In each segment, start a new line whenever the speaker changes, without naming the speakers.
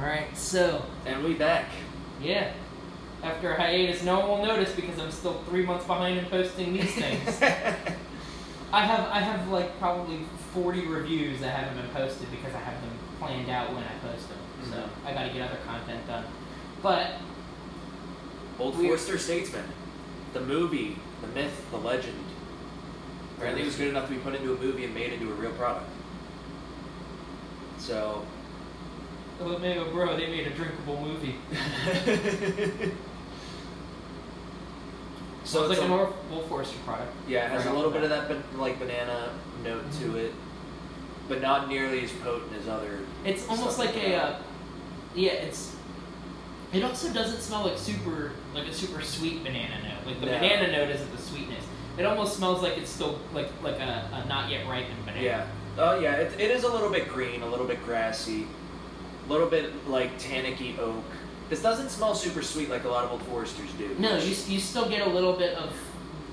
Alright, so...
And we back.
Yeah. After a hiatus, no one will notice because I'm still 3 months behind in posting these things. I have like probably 40 reviews that haven't been posted because I have them planned out when I post them. Mm-hmm. So I gotta get other content done. But...
Old Forester Statesman. The movie, the myth, the legend. Apparently it was good enough to be put into a movie and made into a real product. So...
Oh, bro, they made a drinkable movie. So it's like an Old Forester product.
Yeah, it has a little bit of that like banana note to it, but not nearly as potent as other.
It's almost like a, It also doesn't smell like a super sweet banana note. Like the banana note isn't the sweetness. It almost smells like it's still like a not yet ripened banana.
Yeah. Oh yeah, it is a little bit green, a little bit grassy, a little bit like tannicky oak. This doesn't smell super sweet like a lot of Old Foresters do.
No, you still get a little bit of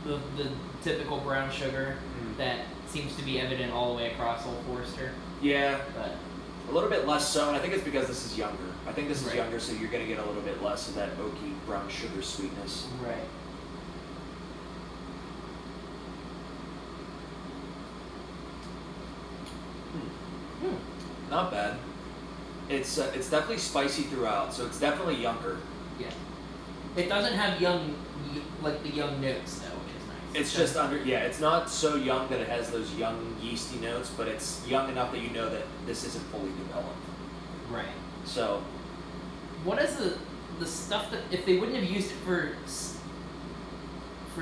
the typical brown sugar that seems to be evident all the way across Old Forester.
Yeah,
but
a little bit less so, and I think it's because this is younger. I think this is younger, so you're going to get a little bit less of that oaky brown sugar sweetness.
Right.
Not bad. It's definitely spicy throughout, so it's definitely younger.
Yeah. It doesn't have the young notes though, which is nice.
It's just it's not so young that it has those young yeasty notes, but it's young enough that you know that this isn't fully developed.
Right.
So,
what is the stuff that, if they wouldn't have used it for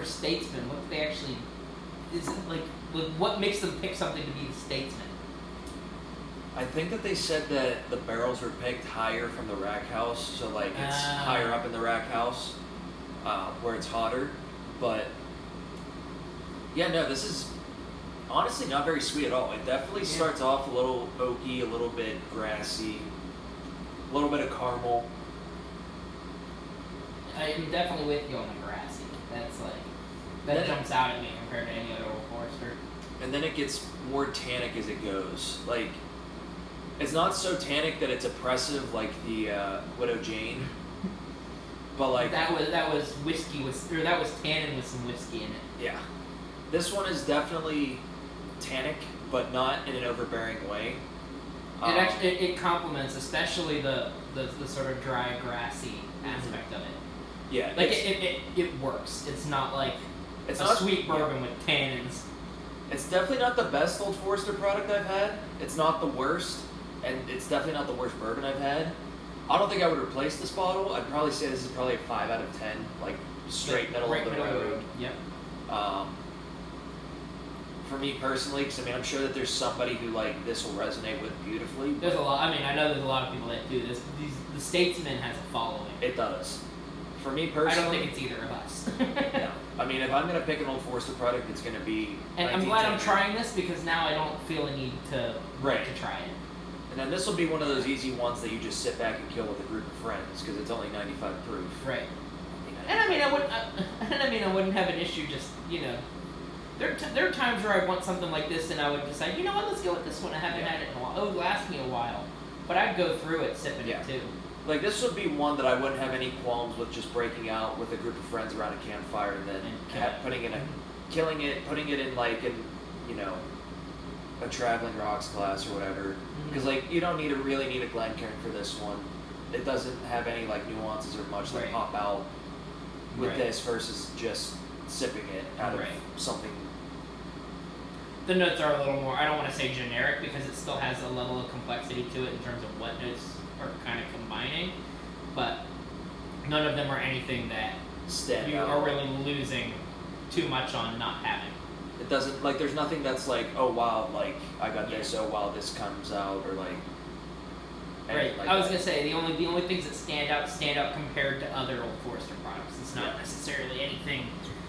Statesman, what they actually, is it like what makes them pick something to be the Statesman?
I think that they said that the barrels were picked higher from the rack house, so like it's higher up in the rack house, where it's hotter. But yeah, no, this is honestly not very sweet at all. It definitely starts off a little oaky, a little bit grassy, a little bit of caramel.
I'm definitely with you on the grassy. That's like that jumps out at me compared to any other Old Forester.
And then it gets more tannic as it goes. Like, it's not so tannic that it's oppressive like the Widow Jane, but like
that was whiskey that was tannin with some whiskey in it.
Yeah, this one is definitely tannic, but not in an overbearing way.
It complements, especially the sort of dry, grassy aspect of it.
Yeah,
like it works. It's not like it's a sweet bourbon with tannins.
It's definitely not the best Old Forester product I've had. It's not the worst. And it's definitely not the worst bourbon I've had. I don't think I would replace this bottle. I'd probably say this is probably a 5 out of 10, like straight middle of the road.
Yep.
For me personally, because I mean, I'm sure that there's somebody who like this will resonate with beautifully.
There's a lot. I mean, I know there's a lot of people that do this. The Statesman has a following.
It does. For me personally,
I don't think it's either of us.
No. I mean, if I'm gonna pick an Old Forester product, it's gonna be.
And I'm glad I'm trying this because now I don't feel a need to try it.
And then this will be one of those easy ones that you just sit back and kill with a group of friends because it's only 95 proof.
Right. And I mean, I wouldn't have an issue just, there are times where I want something like this and I would decide, you know what, let's go with this one. I haven't had it in a while. Oh, it lasts me a while. But I'd go through it sipping it too.
Like this would be one that I wouldn't have any qualms with just breaking out with a group of friends around a campfire and then killing it, putting it in like a traveling rocks glass or whatever, because like you don't really need a Glencairn for this one. It doesn't have any like nuances or much that pop out with this versus just sipping it out of something.
The notes are a little more, I don't want to say generic because it still has a level of complexity to it in terms of what notes are kind of combining, but none of them are anything that you are really losing too much on not having.
It doesn't, like, there's nothing that's like, oh wow, like, I got this, oh wow, this comes out, or like...
Right, like I was going to say, the only things that stand out compared to other Old Forester products. It's not necessarily anything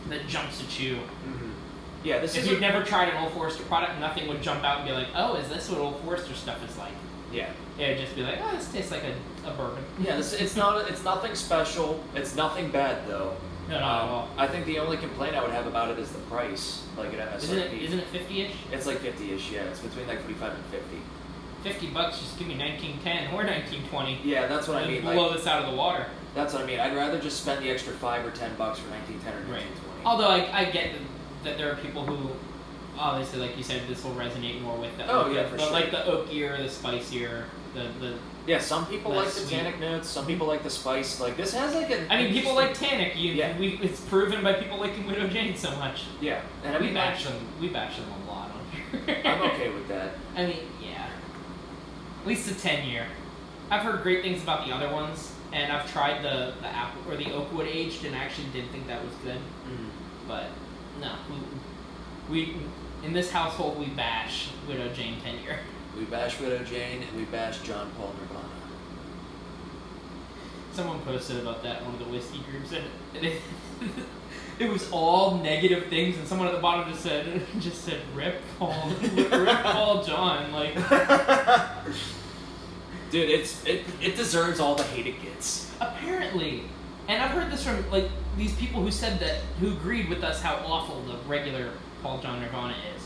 that jumps at you.
Mm-hmm. Yeah,
if you've never tried an Old Forester product, nothing would jump out and be like, oh, is this what Old Forester stuff is like?
Yeah.
Yeah, it'd just be like, oh, this tastes like a bourbon.
Yeah, it's nothing special. It's nothing bad, though.
No, not at all.
I think the only complaint I would have about it is the price, like at MSRP.
Isn't it 50-ish?
It's like 50-ish, yeah. It's between like 45 and 50.
$50, just give me 1910 or 1920.
Yeah, that's what I
and
mean.
blow this out of the water.
That's what I mean. I'd rather just spend the extra $5 or $10 for 1910 or 1920.
Right. Although I get that there are people who, obviously, like you said, this will resonate more with the
sure.
like the oakier, the spicier, the
yeah. Some people like the
sweet.
tannic notes. Some people like the spice. Like this has like a.
I mean, people like tannic.
Yeah.
It's proven by people liking Widow Jane so much.
Yeah, and I mean,
We bash them a lot on here.
I'm okay with that.
I mean, yeah. At least the 10-year. I've heard great things about the other ones, and I've tried the apple or the oakwood aged, and I actually didn't think that was good.
Mm.
But no, we in this household we bash Widow Jane 10-year.
We bash Widow Jane and we bash John Paul Nirvana.
Someone posted about that in one of the whiskey groups, and it was all negative things, and someone at the bottom just said rip Paul John, like.
Dude, it deserves all the hate it gets.
Apparently, and I've heard this from like these people who agreed with us how awful the regular Paul John Nirvana is.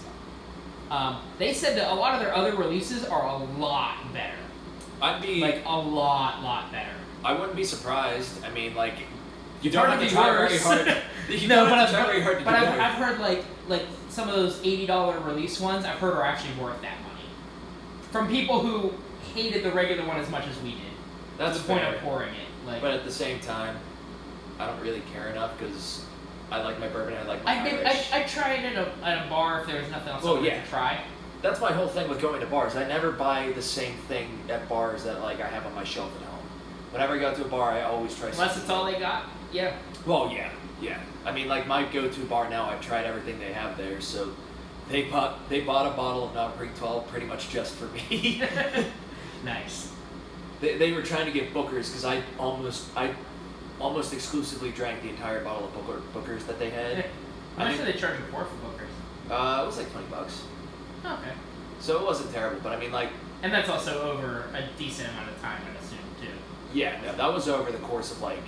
They said that a lot of their other releases are a lot better.
I'd be
like a lot better.
I wouldn't be surprised. I mean, like you
It's
don't
hard
have
to
to
be
try very
worse.
hard. You
No,
don't
but
have to try very hard to do better.
I've heard like some of those $80 release ones. I've heard are actually worth that money from people who hated the regular one as much as we did.
That's
to the point
fair.
of pouring it. Like,
But at the same time, I don't really care enough because I like my bourbon and I like my Irish.
I try it at a bar if there was nothing else
Well,
to
yeah.
try.
That's my whole thing with going to bars. I never buy the same thing at bars that like I have on my shelf at home. Whenever I go to a bar, I always try something.
Unless it's all they got. Yeah.
Well, yeah. I mean, like my go-to bar now, I've tried everything they have there. So they bought a bottle of Not Brink 12 pretty much just for me.
Nice.
They were trying to get Booker's because I almost exclusively drank the entire bottle of Booker's that they had.
How much do they charge you for Booker's?
It was like $20.
Okay.
So it wasn't terrible, but I mean, like.
And that's also over a decent amount of time, I'd assume, too.
Yeah, no, that was over the course of like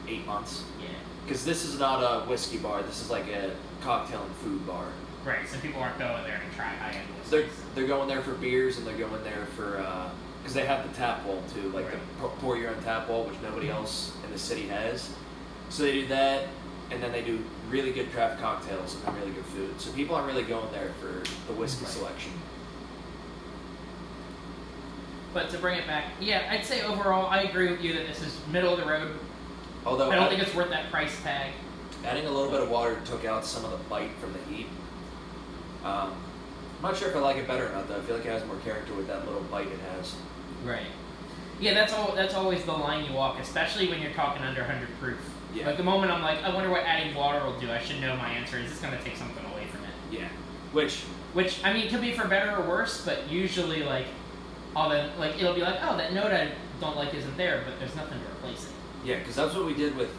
8 months.
Yeah.
Because this is not a whiskey bar. This is like a cocktail and food bar.
Right. So people aren't going there to try high-end whiskeys.
They're going there for beers and they're going there for because they have the tap wall too, like
Right.
the pour your own tap wall, which nobody else in the city has. So they do that, and then they do really good craft cocktails and really good food. So people aren't really going there for the whiskey
Right.
selection.
But to bring it back, yeah, I'd say overall, I agree with you that this is middle of the road.
Although
I don't think it's worth that price tag.
adding a little bit of water took out some of the bite from the heat. I'm not sure if I like it better or not, though. I feel like it has more character with that little bite it has.
Right. Yeah, that's always the line you walk, especially when you're talking under 100 proof.
Yeah.
Like the moment I'm like, I wonder what adding water will do. I should know my answer. Is this going to take something away from it?
Yeah. Which
I mean, it could be for better or worse, but usually like all the like it'll be like, oh, that note I don't like isn't there, but there's nothing to replace it.
yeah, because that's what we did with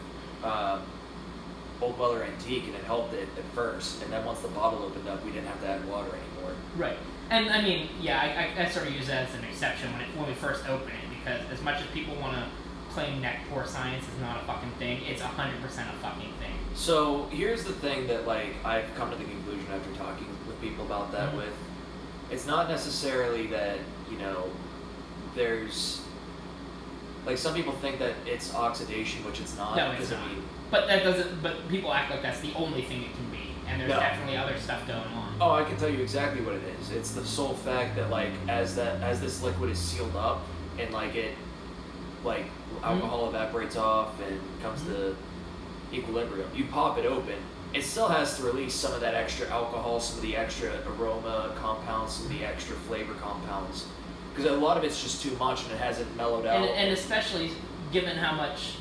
Old Weller Antique, and it helped it at first. And then once the bottle opened up, we didn't have to add water anymore.
Right. And I mean, yeah, I sort of use that as an exception when we first open it, because as much as people want to claim neck pour science is not a fucking thing, it's 100% a fucking thing.
So here's the thing that like I've come to the conclusion after talking with people about that.
Mhm.
With it's not necessarily that there's like some people think that it's oxidation, which it's not.
No, it's
because
not.
I mean,
But that doesn't. But people act like that's the only thing it can be, and there's
No.
definitely other stuff going on.
oh, I can tell you exactly what it is. It's the sole fact that like as this liquid is sealed up and like it like alcohol evaporates off and comes to equilibrium. You pop it open, it still has to release some of that extra alcohol, some of the extra aroma compounds, some of the extra flavor compounds. Because a lot of it's just too much and it hasn't mellowed out.
And especially given how much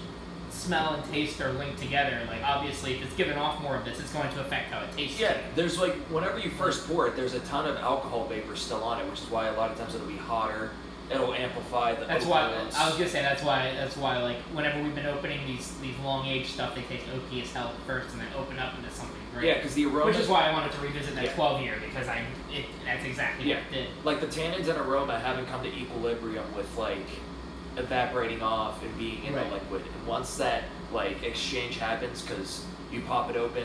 smell and taste are linked together, like obviously if it's given off more of this, it's going to affect how it tastes.
Yeah, there's like, whenever you first pour it, there's a ton of alcohol vapor still on it, which is why a lot of times it'll be hotter. It'll amplify the
That's why
oak notes.
I was gonna say that's why like whenever we've been opening these long age stuff, they taste oaky as hell first and then open up into something great.
Yeah, because the aroma.
Which is why I wanted to revisit that
Yeah.
12-year, because that's exactly
Yeah.
what it did.
Like the tannins and aroma haven't come to equilibrium with like evaporating off and being in
Right.
the liquid. And once that like exchange happens, because you pop it open,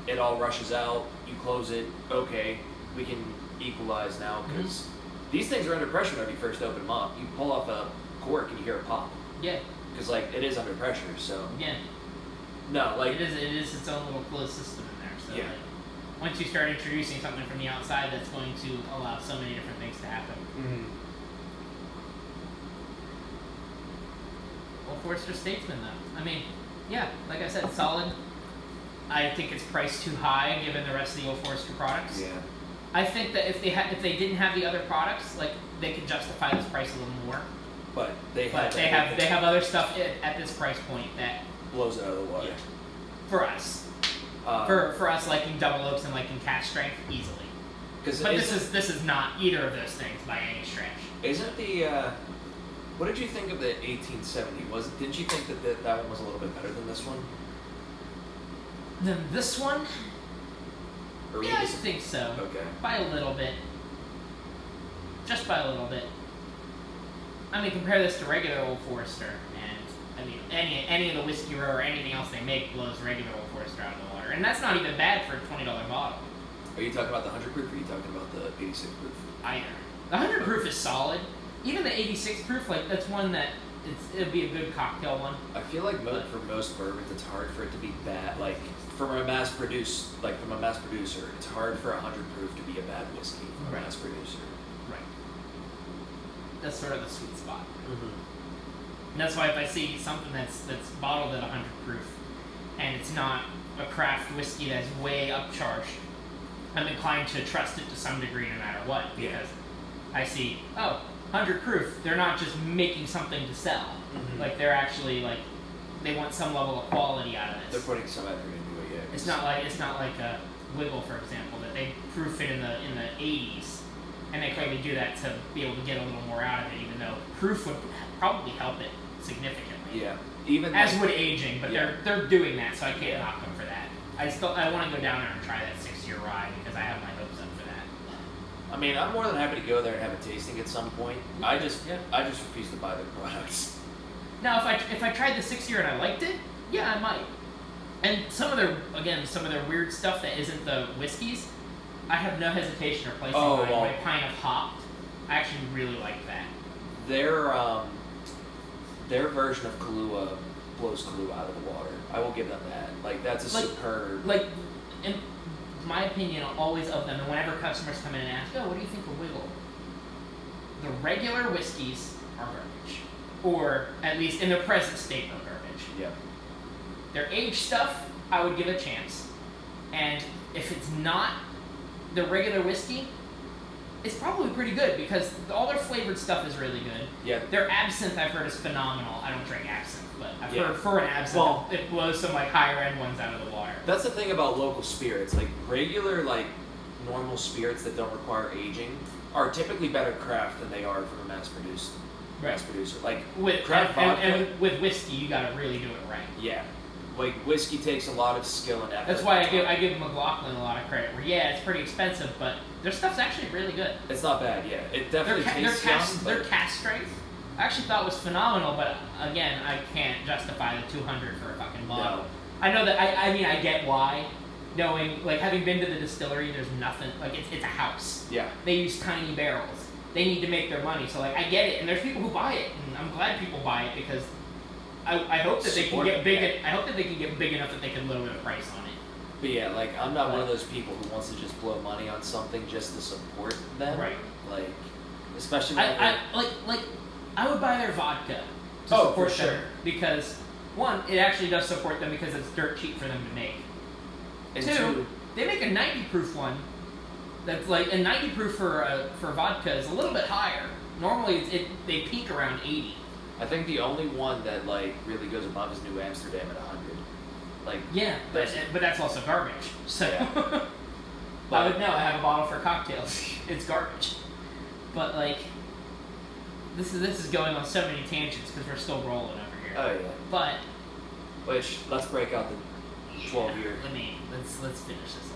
it all rushes out. You close it. Okay, we can equalize now because These things are under pressure whenever you first open them up. You pull off a cork and you hear a pop.
Yeah.
Because like it is under pressure, so.
Yeah.
No, like
it is its own little closed system in there. So
yeah.
like, once you start introducing something from the outside, that's going to allow so many different things to happen.
Mm-hmm.
Old Forester Statesman, though. I mean, yeah, like I said, solid. I think it's priced too high given the rest of the Old Forester products.
Yeah.
I think that if they didn't have the other products, like they could justify this price a little more.
But they
have other stuff at this price point that
blows it out of the water.
Yeah. For us. For us liking double oaks and liking cast strength easily. But this is not either of those things by any stretch.
Isn't the what did you think of the 1870? Didn't you think that one was a little bit better than this one?
Than this one?
Or
yeah, I think so.
Okay.
By a little bit. Just by a little bit. I mean, compare this to regular Old Forester, and I mean, any of the whiskey row or anything else they make blows regular Old Forester out of the water, and that's not even bad for a $20 bottle.
Are you talking about the 100 proof, or are you talking about the 86 proof?
Either. The 100 proof is solid. Even the 86 proof, like that's one that it'd be a good cocktail one.
I feel like for most bourbons, it's hard for it to be bad. Like from a mass producer, it's hard for 100 proof to be a bad whiskey from a mass producer.
Right. That's sort of the sweet spot.
Mm-hmm.
And that's why if I see something that's bottled at 100 proof, and it's not a craft whiskey that's way upcharged, I'm inclined to trust it to some degree no matter what, because I see, 100 proof, they're not just making something to sell. Mm-hmm. Like they're actually like, they want some level of quality out of this.
They're putting some effort into it, yeah.
It's not like a Wiggle, for example, that they proof it in the 80s, and they clearly do that to be able to get a little more out of it, even though proof would probably help it significantly.
Yeah. Even
as would aging, but they're doing that, so I can't knock them for that. I want to go down there and try that 6-year rye because I have my hopes up for that.
I mean, I'm more than happy to go there and have a tasting at some point. I just refuse to buy their products.
Now, if I tried the 6-year and I liked it, yeah, I might. And some of their weird stuff that isn't the whiskeys, I have no hesitation replacing my pint of hopped. I actually really like that.
Their version of Kahlua blows Kahlua out of the water. I will give them that. Like, that's a superb...
Like, in my opinion, always of them, and whenever customers come in and ask, what do you think of Wiggle? The regular whiskeys are garbage. Or, at least in their present state, are garbage.
Yeah.
Their aged stuff, I would give a chance. And if it's not the regular whiskey, it's probably pretty good because all their flavored stuff is really good.
Yeah.
Their absinthe, I've heard, is phenomenal. I don't drink absinthe, but I've heard for an absinthe, it blows some like higher end ones out of the water.
That's the thing about local spirits. Like regular, like normal spirits that don't require aging are typically better craft than they are from a mass producer. Like
with
craft vodka.
And with whiskey, you got to really do it right.
Yeah. Like whiskey takes a lot of skill and effort.
That's why I give McLaughlin a lot of credit. Where it's pretty expensive, but their stuff's actually really good.
It's not bad, yeah. It definitely tastes young.
Their cast strength, I actually thought was phenomenal, but again, I can't justify the $200 for a fucking bottle.
No.
I know that. I mean, I get why. Knowing, like, having been to the distillery, there's nothing. Like, it's a house.
Yeah.
They use tiny barrels. They need to make their money, so like I get it, and there's people who buy it, and I'm glad people buy it because. I hope that they can get big. I hope that they can get big enough that they can lower the price on it.
But yeah, like I'm not one of those people who wants to just blow money on something just to support them.
Right.
Like, especially.
I would buy their vodka to support them because one, it actually does support them because it's dirt cheap for them to make. And two, they make a 90 proof one. That's like a 90 proof for vodka is a little bit higher. Normally, they peak around 80.
I think the only one that like really goes above is New Amsterdam at 100. Like
but that's also garbage. So
yeah.
I would know. I have a bottle for cocktails. It's garbage. But like this is going on so many tangents because we're still rolling over here.
Oh yeah.
But
let's break out the 12-year.
Let's finish this.